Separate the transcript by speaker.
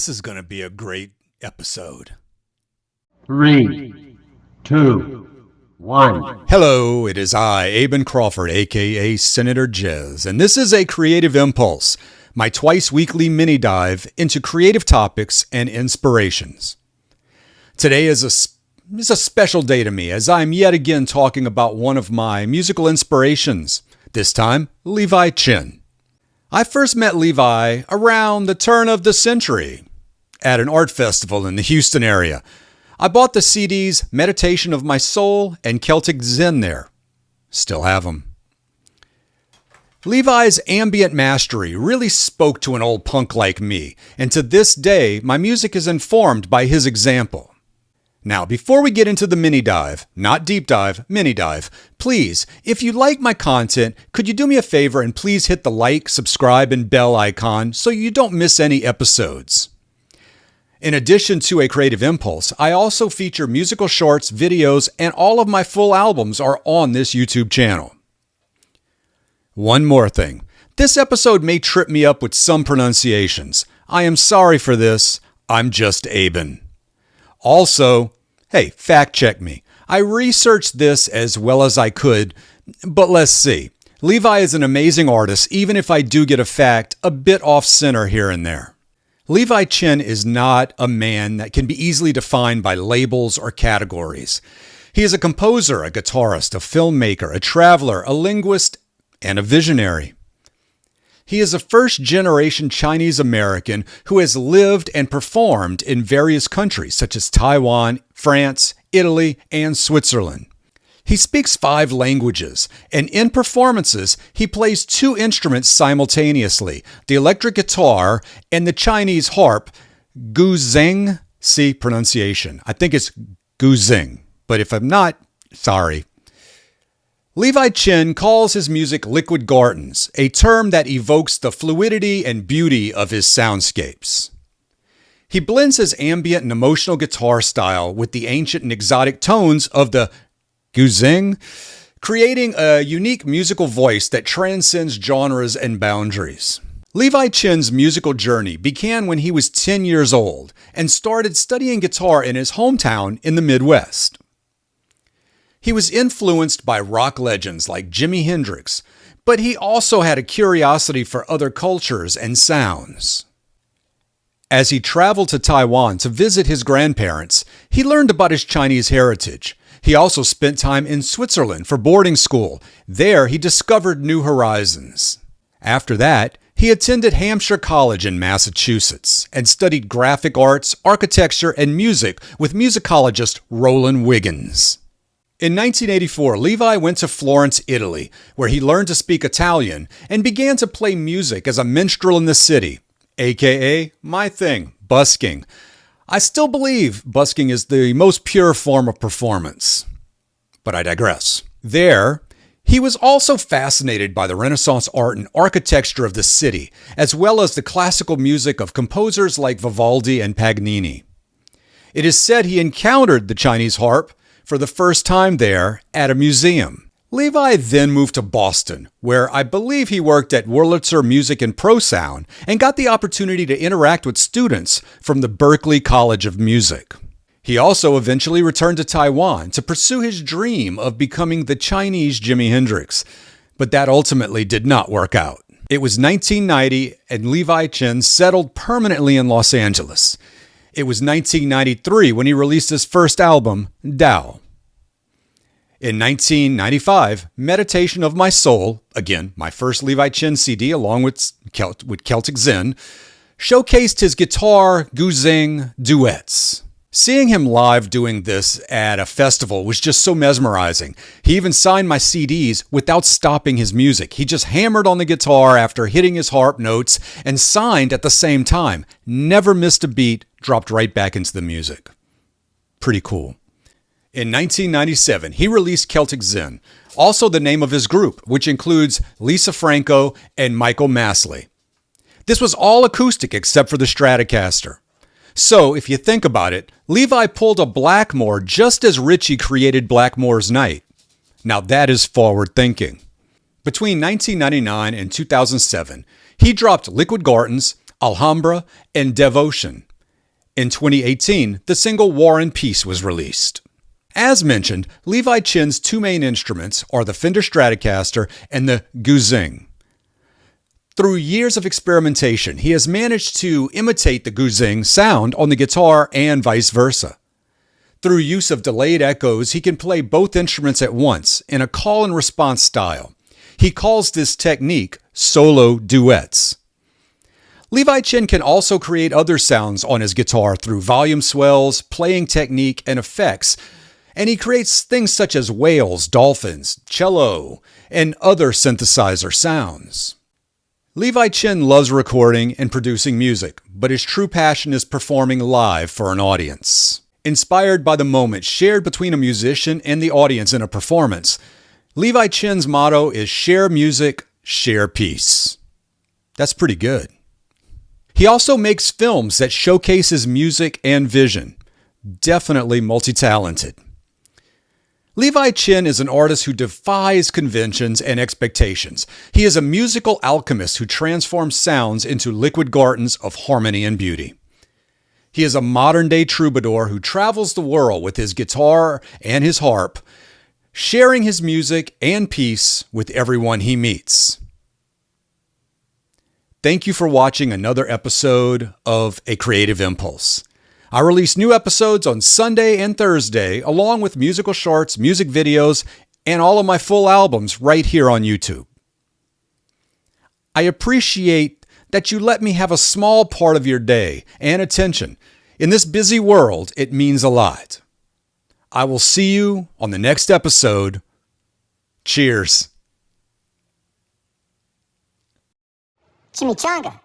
Speaker 1: This is going to be a great episode.
Speaker 2: 3, 2, 1.
Speaker 1: Hello, it is I, Aben Crawford, aka Senator Jez, and this is a Creative Impulse, my twice-weekly mini-dive into creative topics and inspirations. Today is a special day to me, as I'm yet again talking about one of my musical inspirations, this time Levi Chen. I first met Levi around the turn of the century at an art festival in the Houston area. I bought the CDs Meditation of My Soul and Celtic Zen there. Still have them. Levi's ambient mastery really spoke to an old punk like me, and to this day, my music is informed by his example. Now, before we get into the mini-dive, not deep dive, mini-dive, please, if you like my content, could you do me a favor and please hit the like, subscribe, and bell icon so you don't miss any episodes. In addition to a Creative Impulse, I also feature musical shorts, videos, and all of my full albums are on this YouTube channel. One more thing. This episode may trip me up with some pronunciations. I am sorry for this. I'm just Aben. Also, hey, fact check me. I researched this as well as I could, but let's see. Levi is an amazing artist, even if I do get a fact a bit off center here and there. Levi Chen is not a man that can be easily defined by labels or categories. He is a composer, a guitarist, a filmmaker, a traveler, a linguist, and a visionary. He is a first-generation Chinese American who has lived and performed in various countries such as Taiwan, France, Italy, and Switzerland. He speaks 5 languages, and in performances, he plays 2 instruments simultaneously, the electric guitar and the Chinese harp, Gu Zheng. See pronunciation. I think it's Gu Zheng, but if I'm not, sorry. Levi Chen calls his music liquid gardens, a term that evokes the fluidity and beauty of his soundscapes. He blends his ambient and emotional guitar style with the ancient and exotic tones of the Gu Zheng, creating a unique musical voice that transcends genres and boundaries. Levi Chen's musical journey began when he was 10 years old and started studying guitar in his hometown in the Midwest. He was influenced by rock legends like Jimi Hendrix, but he also had a curiosity for other cultures and sounds. As he traveled to Taiwan to visit his grandparents, he learned about his Chinese heritage. He also spent time in Switzerland for boarding school. There, he discovered new horizons. After that, he attended Hampshire College in Massachusetts and studied graphic arts, architecture, and music with musicologist Roland Wiggins. In 1984, Levi went to Florence, Italy, where he learned to speak Italian and began to play music as a minstrel in the city, aka my thing, busking. I still believe busking is the most pure form of performance, but I digress. There, he was also fascinated by the Renaissance art and architecture of the city, as well as the classical music of composers like Vivaldi and Paganini. It is said he encountered the Chinese harp for the first time there at a museum. Levi then moved to Boston, where I believe he worked at Wurlitzer Music and Pro Sound and got the opportunity to interact with students from the Berklee College of Music. He also eventually returned to Taiwan to pursue his dream of becoming the Chinese Jimi Hendrix, but that ultimately did not work out. It was 1990 and Levi Chen settled permanently in Los Angeles. It was 1993 when he released his first album, Dao. In 1995, Meditation of My Soul, again, my first Levi Chen CD along with Celtic Zen, showcased his guitar Gu Zheng duets. Seeing him live doing this at a festival was just so mesmerizing. He even signed my CDs without stopping his music. He just hammered on the guitar after hitting his harp notes and signed at the same time. Never missed a beat, dropped right back into the music. Pretty cool. In 1997, he released Celtic Zen, also the name of his group, which includes Lisa Franco and Michael Masley. This was all acoustic except for the Stratocaster. So, if you think about it, Levi pulled a Blackmore just as Ritchie created Blackmore's Night. Now that is forward thinking. Between 1999 and 2007, he dropped Liquid Gardens, Alhambra, and Devotion. In 2018, the single War and Peace was released. As mentioned, Levi Chen's two main instruments are the Fender Stratocaster and the Gu Zheng. Through years of experimentation, he has managed to imitate the Gu Zheng sound on the guitar and vice versa. Through use of delayed echoes, he can play both instruments at once in a call and response style. He calls this technique Solo Duets. Levi Chen can also create other sounds on his guitar through volume swells, playing technique, and effects, and he creates things such as whales, dolphins, cello, and other synthesizer sounds. Levi Chen loves recording and producing music, but his true passion is performing live for an audience. Inspired by the moment shared between a musician and the audience in a performance, Levi Chen's motto is share music, share peace. That's pretty good. He also makes films that showcase his music and vision. Definitely multi-talented. Levi Chen is an artist who defies conventions and expectations. He is a musical alchemist who transforms sounds into liquid gardens of harmony and beauty. He is a modern-day troubadour who travels the world with his guitar and his harp, sharing his music and peace with everyone he meets. Thank you for watching another episode of A Creative Impulse. I release new episodes on Sunday and Thursday, along with musical shorts, music videos, and all of my full albums right here on YouTube. I appreciate that you let me have a small part of your day and attention. In this busy world, it means a lot. I will see you on the next episode. Cheers.
Speaker 3: Chimichanga.